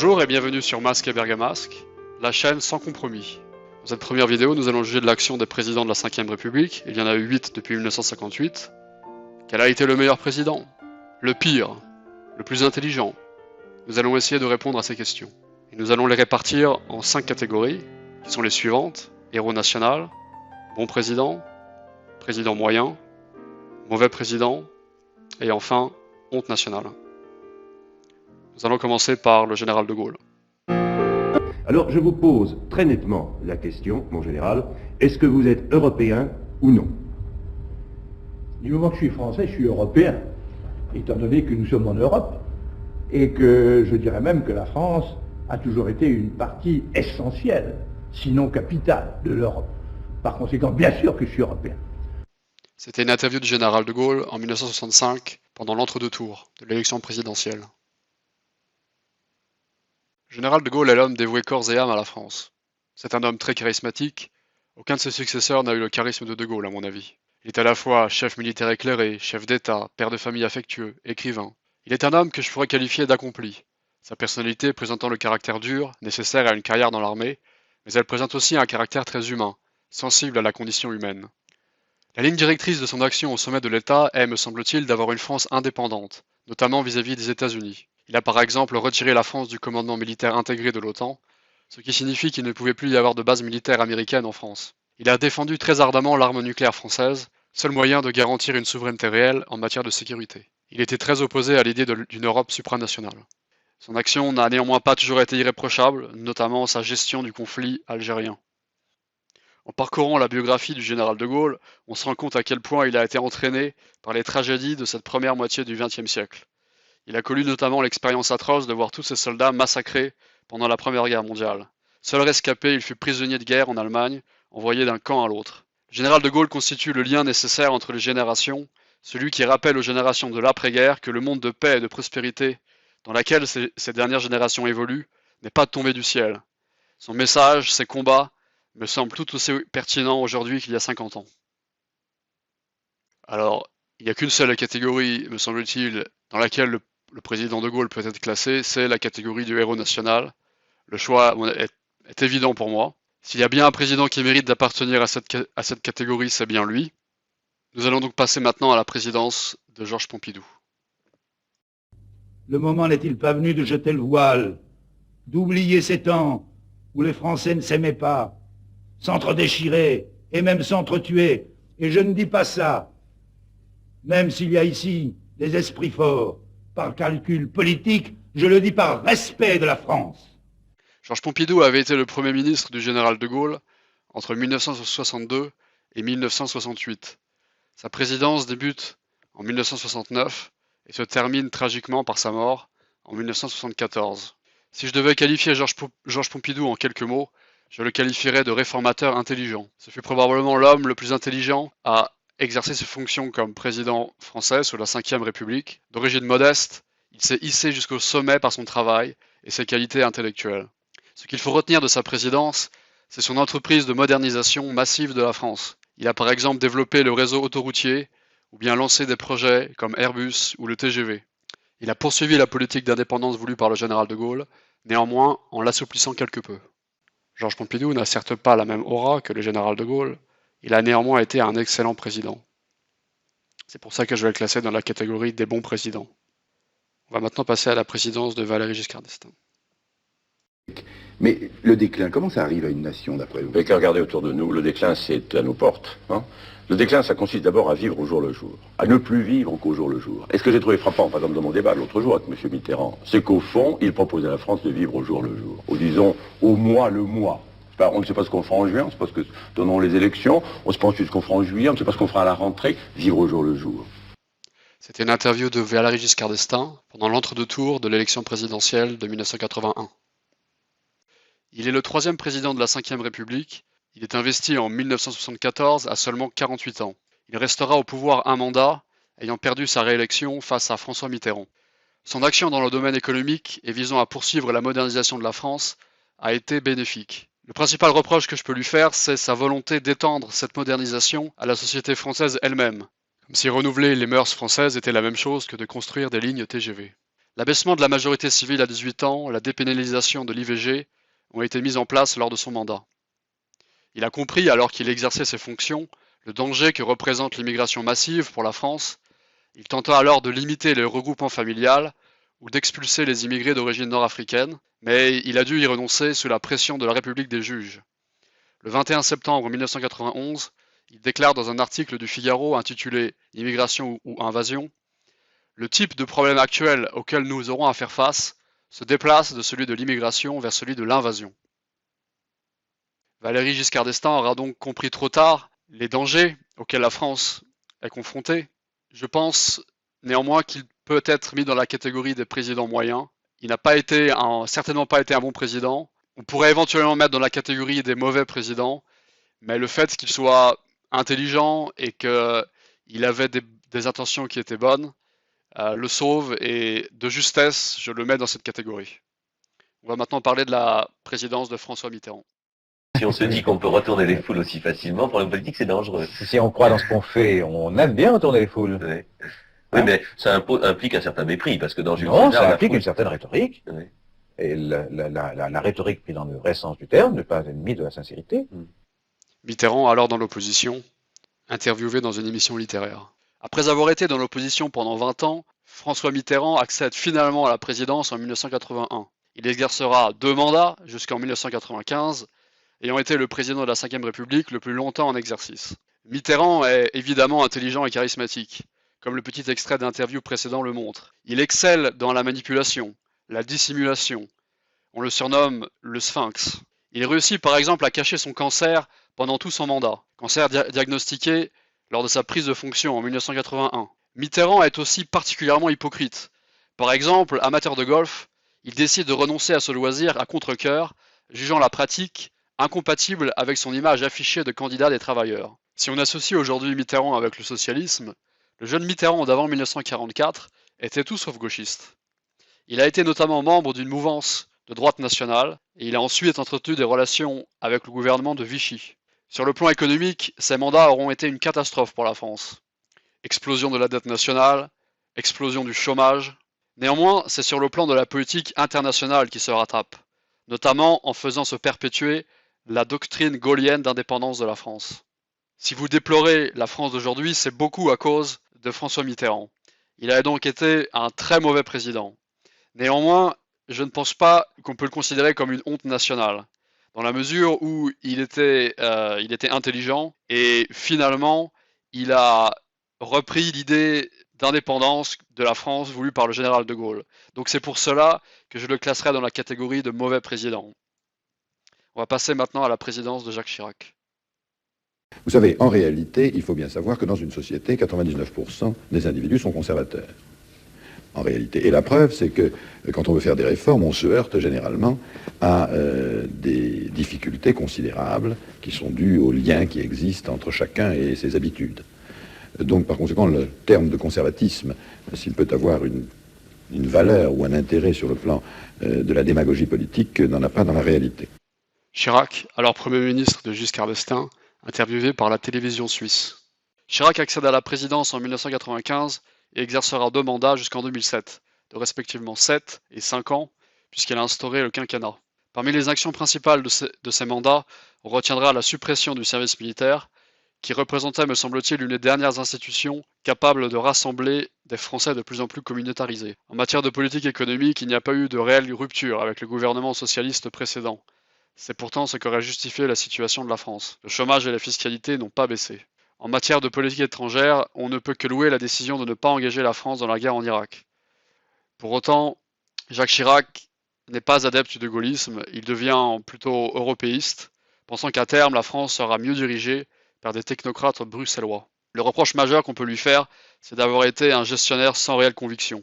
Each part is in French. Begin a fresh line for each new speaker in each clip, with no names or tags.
Bonjour et bienvenue sur Masque et Bergamasque, la chaîne sans compromis. Dans cette première vidéo, nous allons juger de l'action des présidents de la 5ème République, il y en a eu 8 depuis 1958. Quel a été le meilleur président? Le pire? Le plus intelligent? Nous allons essayer de répondre à ces questions. Et nous allons les répartir en 5 catégories, qui sont les suivantes: héros national, bon président, président moyen, mauvais président, et enfin, honte nationale. Nous allons commencer par le général de Gaulle.
Alors je vous pose très nettement la question, mon général, est-ce que vous êtes européen ou non?
Du moment que je suis français, je suis européen, étant donné que nous sommes en Europe, et que je dirais même que la France a toujours été une partie essentielle, sinon capitale, de l'Europe. Par conséquent, bien sûr que je suis européen.
C'était une interview du général de Gaulle en 1965, pendant l'entre-deux tours de l'élection présidentielle. Le général de Gaulle est l'homme dévoué corps et âme à la France. C'est un homme très charismatique. Aucun de ses successeurs n'a eu le charisme de Gaulle, à mon avis. Il est à la fois chef militaire éclairé, chef d'État, père de famille affectueux, écrivain. Il est un homme que je pourrais qualifier d'accompli. Sa personnalité présentant le caractère dur, nécessaire à une carrière dans l'armée, mais elle présente aussi un caractère très humain, sensible à la condition humaine. La ligne directrice de son action au sommet de l'État est, me semble-t-il, d'avoir une France indépendante, notamment vis-à-vis des États-Unis. Il a par exemple retiré la France du commandement militaire intégré de l'OTAN, ce qui signifie qu'il ne pouvait plus y avoir de base militaire américaine en France. Il a défendu très ardemment l'arme nucléaire française, seul moyen de garantir une souveraineté réelle en matière de sécurité. Il était très opposé à l'idée d'une Europe supranationale. Son action n'a néanmoins pas toujours été irréprochable, notamment sa gestion du conflit algérien. En parcourant la biographie du général de Gaulle, on se rend compte à quel point il a été entraîné par les tragédies de cette première moitié du XXe siècle. Il a connu notamment l'expérience atroce de voir tous ses soldats massacrés pendant la Première Guerre mondiale. Seul rescapé, il fut prisonnier de guerre en Allemagne, envoyé d'un camp à l'autre. Le général de Gaulle constitue le lien nécessaire entre les générations, celui qui rappelle aux générations de l'après-guerre que le monde de paix et de prospérité dans lequel ces dernières générations évoluent n'est pas tombé du ciel. Son message, ses combats, me semblent tout aussi pertinents aujourd'hui qu'il y a 50 ans. Alors, il n'y a qu'une seule catégorie, me semble-t-il, dans laquelle le président de Gaulle peut être classé, c'est la catégorie du héros national. Le choix est évident pour moi. S'il y a bien un président qui mérite d'appartenir à cette catégorie, c'est bien lui. Nous allons donc passer maintenant à la présidence de Georges Pompidou.
Le moment n'est-il pas venu de jeter le voile, d'oublier ces temps où les Français ne s'aimaient pas, s'entre-déchiraient et même s'entre-tuaient? Et je ne dis pas ça, même s'il y a ici des esprits forts, par calcul politique, je le dis par respect de la France.
Georges Pompidou avait été le Premier ministre du général de Gaulle entre 1962 et 1968. Sa présidence débute en 1969 et se termine tragiquement par sa mort en 1974. Si je devais qualifier Georges Pompidou en quelques mots, je le qualifierais de réformateur intelligent. Ce fut probablement l'homme le plus intelligent à exercer ses fonctions comme président français sous la 5ème République. D'origine modeste, il s'est hissé jusqu'au sommet par son travail et ses qualités intellectuelles. Ce qu'il faut retenir de sa présidence, c'est son entreprise de modernisation massive de la France. Il a par exemple développé le réseau autoroutier ou bien lancé des projets comme Airbus ou le TGV. Il a poursuivi la politique d'indépendance voulue par le général de Gaulle, néanmoins en l'assouplissant quelque peu. Georges Pompidou n'a certes pas la même aura que le général de Gaulle, il a néanmoins été un excellent président. C'est pour ça que je vais le classer dans la catégorie des bons présidents. On va maintenant passer à la présidence de Valéry Giscard d'Estaing.
Mais le déclin, comment ça arrive à une nation, d'après vous?
Vous n'avez qu'à regarder autour de nous, le déclin c'est à nos portes. Hein. Le déclin, ça consiste d'abord à vivre au jour le jour, à ne plus vivre qu'au jour le jour. Et ce que j'ai trouvé frappant, par exemple, dans mon débat l'autre jour avec M. Mitterrand, c'est qu'au fond, il propose à la France de vivre au jour le jour, ou disons, au mois le mois. On ne sait pas ce qu'on fera en juin, on ne sait pas ce que donneront les élections, on ne sait pas ensuite ce qu'on fera en juillet, on ne sait pas ce qu'on fera à la rentrée, vivre au jour le jour.
C'était une interview de Valéry Giscard d'Estaing pendant l'entre-deux tours de l'élection présidentielle de 1981. Il est le 3e président de la 5ème République. Il est investi en 1974 à seulement 48 ans. Il restera au pouvoir un mandat, ayant perdu sa réélection face à François Mitterrand. Son action dans le domaine économique et visant à poursuivre la modernisation de la France a été bénéfique. Le principal reproche que je peux lui faire, c'est sa volonté d'étendre cette modernisation à la société française elle-même, comme si renouveler les mœurs françaises était la même chose que de construire des lignes TGV. L'abaissement de la majorité civile à 18 ans, la dépénalisation de l'IVG ont été mises en place lors de son mandat. Il a compris, alors qu'il exerçait ses fonctions, le danger que représente l'immigration massive pour la France. Il tenta alors de limiter le regroupement familial ou d'expulser les immigrés d'origine nord-africaine, mais il a dû y renoncer sous la pression de la République des juges. Le 21 septembre 1991, il déclare dans un article du Figaro intitulé « Immigration ou invasion » le type de problème actuel auquel nous aurons à faire face se déplace de celui de l'immigration vers celui de l'invasion. Valéry Giscard d'Estaing aura donc compris trop tard les dangers auxquels la France est confrontée. Je pense néanmoins qu'il peut être mis dans la catégorie des présidents moyens. Il n'a certainement pas été un bon président. On pourrait éventuellement mettre dans la catégorie des mauvais présidents, mais le fait qu'il soit intelligent et qu'il avait des intentions qui étaient bonnes, le sauve, et de justesse, je le mets dans cette catégorie. On va maintenant parler de la présidence de François Mitterrand.
Si on se dit qu'on peut retourner les foules aussi facilement, pour l'homme politique, c'est dangereux.
Si on croit dans ce qu'on fait, on aime bien retourner les foules.
Oui, oui, mais ça implique un certain mépris, parce que dans Jules
Non,
César,
ça
la
implique
foule-
une certaine rhétorique.
Oui.
Et la rhétorique prise dans le vrai sens du terme n'est pas ennemie de la sincérité.
Mitterrand, alors dans l'opposition, interviewé dans une émission littéraire. Après avoir été dans l'opposition pendant 20 ans, François Mitterrand accède finalement à la présidence en 1981. Il exercera 2 mandats jusqu'en 1995, ayant été le président de la Ve République le plus longtemps en exercice. Mitterrand est évidemment intelligent et charismatique, comme le petit extrait d'interview précédent le montre. Il excelle dans la manipulation, la dissimulation. On le surnomme le Sphinx. Il réussit par exemple à cacher son cancer pendant tout son mandat, cancer diagnostiqué lors de sa prise de fonction en 1981. Mitterrand est aussi particulièrement hypocrite. Par exemple, amateur de golf, il décide de renoncer à ce loisir à contre-cœur, jugeant la pratique incompatible avec son image affichée de candidat des travailleurs. Si on associe aujourd'hui Mitterrand avec le socialisme, le jeune Mitterrand d'avant 1944 était tout sauf gauchiste. Il a été notamment membre d'une mouvance de droite nationale et il a ensuite entretenu des relations avec le gouvernement de Vichy. Sur le plan économique, ses mandats auront été une catastrophe pour la France. Explosion de la dette nationale, explosion du chômage. Néanmoins, c'est sur le plan de la politique internationale qu'il se rattrape, notamment en faisant se perpétuer la doctrine gaullienne d'indépendance de la France. Si vous déplorez la France d'aujourd'hui, c'est beaucoup à cause de François Mitterrand. Il a donc été un très mauvais président. Néanmoins, je ne pense pas qu'on peut le considérer comme une honte nationale, dans la mesure où il était intelligent et finalement, il a repris l'idée d'indépendance de la France voulue par le général de Gaulle. Donc c'est pour cela que je le classerai dans la catégorie de mauvais président. On va passer maintenant à la présidence de Jacques Chirac.
Vous savez, en réalité, il faut bien savoir que dans une société, 99% des individus sont conservateurs. En réalité. Et la preuve, c'est que quand on veut faire des réformes, on se heurte généralement à des difficultés considérables qui sont dues aux liens qui existent entre chacun et ses habitudes. Donc, par conséquent, le terme de conservatisme, s'il peut avoir une valeur ou un intérêt sur le plan de la démagogie politique, n'en a pas dans la réalité.
Chirac, alors Premier ministre de Giscard d'Estaing, interviewé par la télévision suisse. Chirac accède à la présidence en 1995 et exercera 2 mandats jusqu'en 2007, de respectivement 7 et 5 ans, puisqu'il a instauré le quinquennat. Parmi les actions principales de ces mandats, on retiendra la suppression du service militaire, qui représentait, me semble-t-il, une des dernières institutions capables de rassembler des Français de plus en plus communautarisés. En matière de politique économique, il n'y a pas eu de réelle rupture avec le gouvernement socialiste précédent. C'est pourtant ce qu'aurait justifié la situation de la France. Le chômage et la fiscalité n'ont pas baissé. En matière de politique étrangère, on ne peut que louer la décision de ne pas engager la France dans la guerre en Irak. Pour autant, Jacques Chirac n'est pas adepte du gaullisme, il devient plutôt européiste, pensant qu'à terme la France sera mieux dirigée par des technocrates bruxellois. Le reproche majeur qu'on peut lui faire, c'est d'avoir été un gestionnaire sans réelle conviction,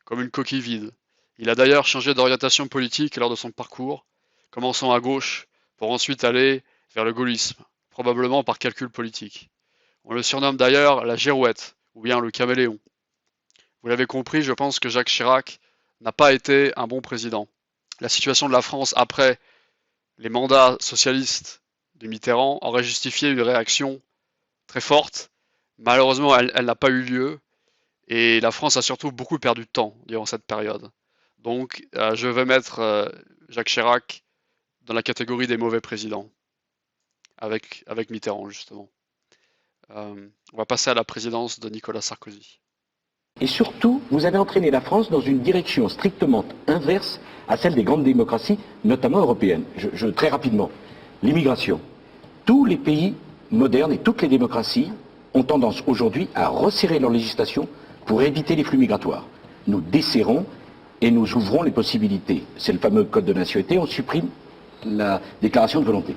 comme une coquille vide. Il a d'ailleurs changé d'orientation politique lors de son parcours, commençant à gauche pour ensuite aller vers le gaullisme, probablement par calcul politique. On le surnomme d'ailleurs la girouette, ou bien le caméléon. Vous l'avez compris, je pense que Jacques Chirac n'a pas été un bon président. La situation de la France après les mandats socialistes de Mitterrand aurait justifié une réaction très forte. Malheureusement, elle n'a pas eu lieu. Et la France a surtout beaucoup perdu de temps durant cette période. Donc, je vais mettre Jacques Chirac dans la catégorie des mauvais présidents, avec Mitterrand, justement. On va passer à la présidence de Nicolas Sarkozy.
Et surtout, vous avez entraîné la France dans une direction strictement inverse à celle des grandes démocraties, notamment européennes. Très rapidement, l'immigration. Tous les pays modernes et toutes les démocraties ont tendance aujourd'hui à resserrer leur législation pour éviter les flux migratoires. Nous desserrons et nous ouvrons les possibilités. C'est le fameux code de nationalité, on supprime la déclaration de volonté.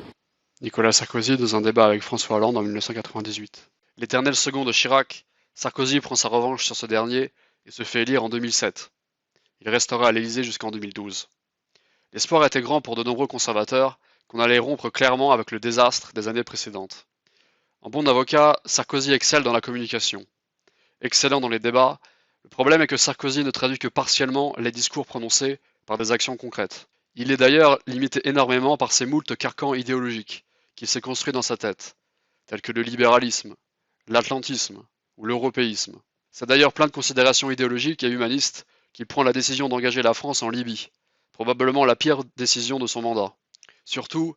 Nicolas Sarkozy dans un débat avec François Hollande en 1998. L'éternel second de Chirac, Sarkozy prend sa revanche sur ce dernier et se fait élire en 2007. Il restera à l'Élysée jusqu'en 2012. L'espoir était grand pour de nombreux conservateurs qu'on allait rompre clairement avec le désastre des années précédentes. En bon avocat, Sarkozy excelle dans la communication. Excellent dans les débats, le problème est que Sarkozy ne traduit que partiellement les discours prononcés par des actions concrètes. Il est d'ailleurs limité énormément par ses moultes carcans idéologiques qu'il s'est construits dans sa tête, tels que le libéralisme, l'atlantisme ou l'européisme. C'est d'ailleurs plein de considérations idéologiques et humanistes qu'il prend la décision d'engager la France en Libye, probablement la pire décision de son mandat. Surtout,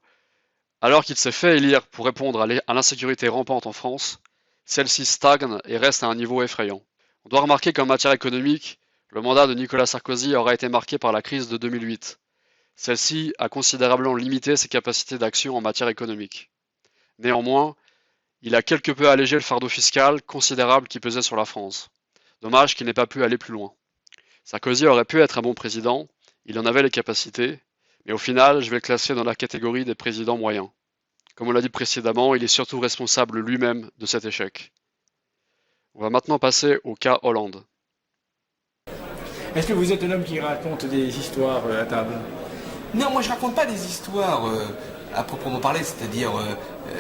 alors qu'il s'est fait élire pour répondre à l'insécurité rampante en France, celle-ci stagne et reste à un niveau effrayant. On doit remarquer qu'en matière économique, le mandat de Nicolas Sarkozy aura été marqué par la crise de 2008. Celle-ci a considérablement limité ses capacités d'action en matière économique. Néanmoins, il a quelque peu allégé le fardeau fiscal considérable qui pesait sur la France. Dommage qu'il n'ait pas pu aller plus loin. Sarkozy aurait pu être un bon président, il en avait les capacités, mais au final, je vais le classer dans la catégorie des présidents moyens. Comme on l'a dit précédemment, il est surtout responsable lui-même de cet échec. On va maintenant passer au cas Hollande.
Est-ce que vous êtes un homme qui raconte des histoires à table?
Non, moi je raconte pas des histoires à proprement parler, c'est-à-dire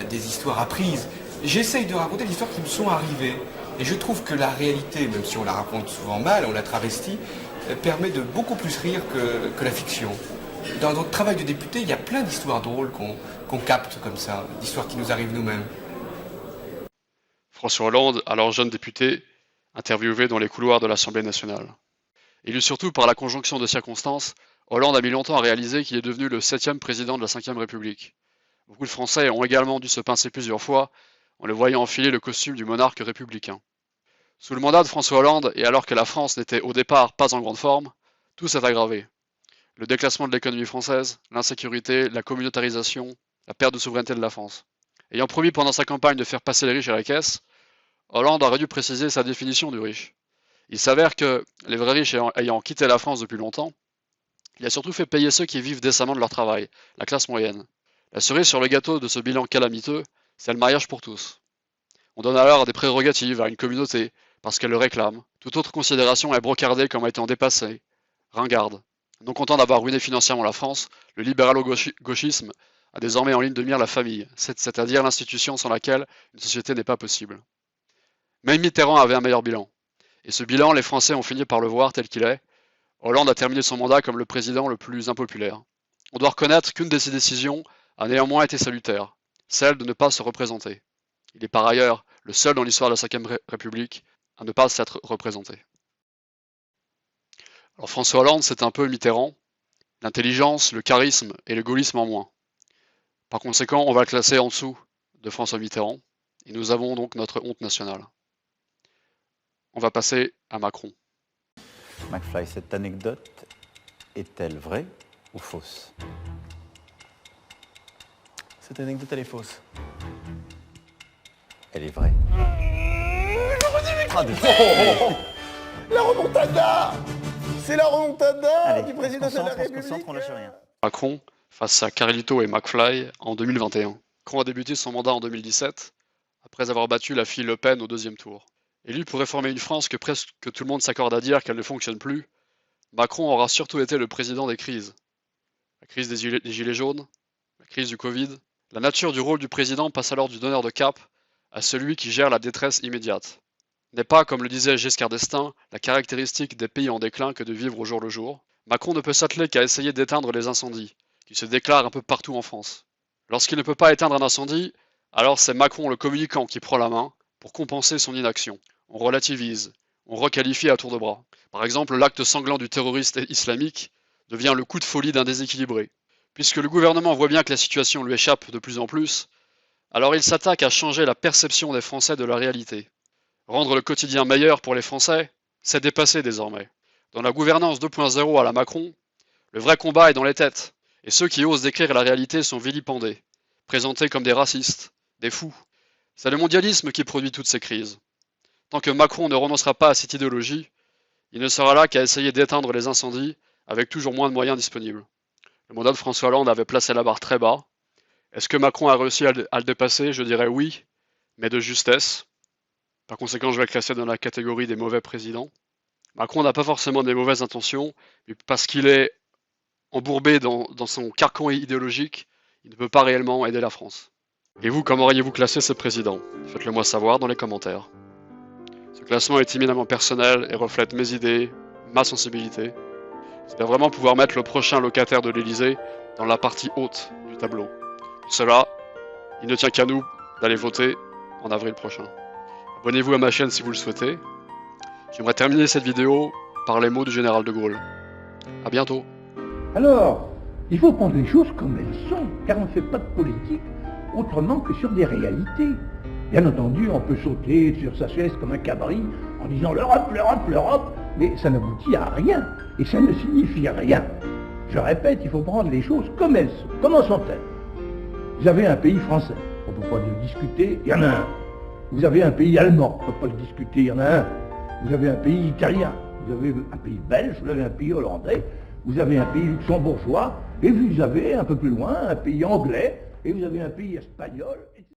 des histoires apprises. J'essaye de raconter des histoires qui me sont arrivées. Et je trouve que la réalité, même si on la raconte souvent mal, on la travestit, permet de beaucoup plus rire que la fiction. Dans notre travail de député, il y a plein d'histoires drôles qu'on capte comme ça, d'histoires qui nous arrivent nous-mêmes.
François Hollande, alors jeune député, interviewé dans les couloirs de l'Assemblée nationale. Élu surtout par la conjonction de circonstances, Hollande a mis longtemps à réaliser qu'il est devenu le 7e président de la 5e République. Beaucoup de Français ont également dû se pincer plusieurs fois en le voyant enfiler le costume du monarque républicain. Sous le mandat de François Hollande, et alors que la France n'était au départ pas en grande forme, tout s'est aggravé. Le déclassement de l'économie française, l'insécurité, la communautarisation, la perte de souveraineté de la France. Ayant promis pendant sa campagne de faire passer les riches à la caisse, Hollande aurait dû préciser sa définition du riche. Il s'avère que les vrais riches ayant quitté la France depuis longtemps, il a surtout fait payer ceux qui vivent décemment de leur travail, la classe moyenne. La cerise sur le gâteau de ce bilan calamiteux, c'est le mariage pour tous. On donne alors des prérogatives à une communauté, parce qu'elle le réclame. Toute autre considération est brocardée comme étant dépassée, ringarde. Non content d'avoir ruiné financièrement la France, le libéralo-gauchisme a désormais en ligne de mire la famille, c'est-à-dire l'institution sans laquelle une société n'est pas possible. Même Mitterrand avait un meilleur bilan. Et ce bilan, les Français ont fini par le voir tel qu'il est. Hollande a terminé son mandat comme le président le plus impopulaire. On doit reconnaître qu'une de ses décisions a néanmoins été salutaire, celle de ne pas se représenter. Il est par ailleurs le seul dans l'histoire de la 5e République à ne pas s'être représenté. Alors François Hollande, c'est un peu Mitterrand, l'intelligence, le charisme et le gaullisme en moins. Par conséquent, on va le classer en dessous de François Mitterrand, et nous avons donc notre honte nationale. On va passer à Macron.
McFly, cette anecdote est-elle vraie ou fausse?
Cette anecdote, elle est fausse.
Elle est vraie.
La remontada! C'est la remontada
Allez,
du président de la République.
On lâche rien.
Macron face à Carlito et McFly en 2021. Macron a débuté son mandat en 2017, après avoir battu la fille Le Pen au deuxième tour. Élu pour réformer une France que presque tout le monde s'accorde à dire qu'elle ne fonctionne plus, Macron aura surtout été le président des crises. La crise des gilets jaunes, la crise du Covid. La nature du rôle du président passe alors du donneur de cap à celui qui gère la détresse immédiate. N'est pas, comme le disait Giscard d'Estaing, la caractéristique des pays en déclin que de vivre au jour le jour. Macron ne peut s'atteler qu'à essayer d'éteindre les incendies, qui se déclarent un peu partout en France. Lorsqu'il ne peut pas éteindre un incendie, alors c'est Macron le communicant qui prend la main pour compenser son inaction. On relativise, on requalifie à tour de bras. Par exemple, l'acte sanglant du terroriste islamique devient le coup de folie d'un déséquilibré. Puisque le gouvernement voit bien que la situation lui échappe de plus en plus, alors il s'attaque à changer la perception des Français de la réalité. Rendre le quotidien meilleur pour les Français, c'est dépassé désormais. Dans la gouvernance 2.0 à la Macron, le vrai combat est dans les têtes, et ceux qui osent décrire la réalité sont vilipendés, présentés comme des racistes, des fous. C'est le mondialisme qui produit toutes ces crises. Tant que Macron ne renoncera pas à cette idéologie, il ne sera là qu'à essayer d'éteindre les incendies avec toujours moins de moyens disponibles. Le mandat de François Hollande avait placé la barre très bas. Est-ce que Macron a réussi à le dépasser? Je dirais oui, mais de justesse. Par conséquent, je vais le classer dans la catégorie des mauvais présidents. Macron n'a pas forcément des mauvaises intentions, mais parce qu'il est embourbé dans son carcan idéologique, il ne peut pas réellement aider la France. Et vous, comment auriez-vous classé ce président? Faites-le moi savoir dans les commentaires. Ce classement est éminemment personnel et reflète mes idées, ma sensibilité. J'espère vraiment pouvoir mettre le prochain locataire de l'Élysée dans la partie haute du tableau. Pour cela, il ne tient qu'à nous d'aller voter en avril prochain. Abonnez-vous à ma chaîne si vous le souhaitez. J'aimerais terminer cette vidéo par les mots du général de Gaulle. A bientôt.
Alors, il faut prendre les choses comme elles sont, car on ne fait pas de politique autrement que sur des réalités. Bien entendu, on peut sauter sur sa chaise comme un cabri en disant l'Europe, l'Europe, l'Europe, mais ça n'aboutit à rien, et ça ne signifie rien. Je répète, il faut prendre les choses comme elles sont. Comment sont-elles? Vous avez un pays français, on ne peut pas le discuter, il y en a un. Vous avez un pays allemand, on ne peut pas le discuter, il y en a un. Vous avez un pays italien, vous avez un pays belge, vous avez un pays hollandais, vous avez un pays luxembourgeois, et vous avez un peu plus loin un pays anglais, et vous avez un pays espagnol, etc.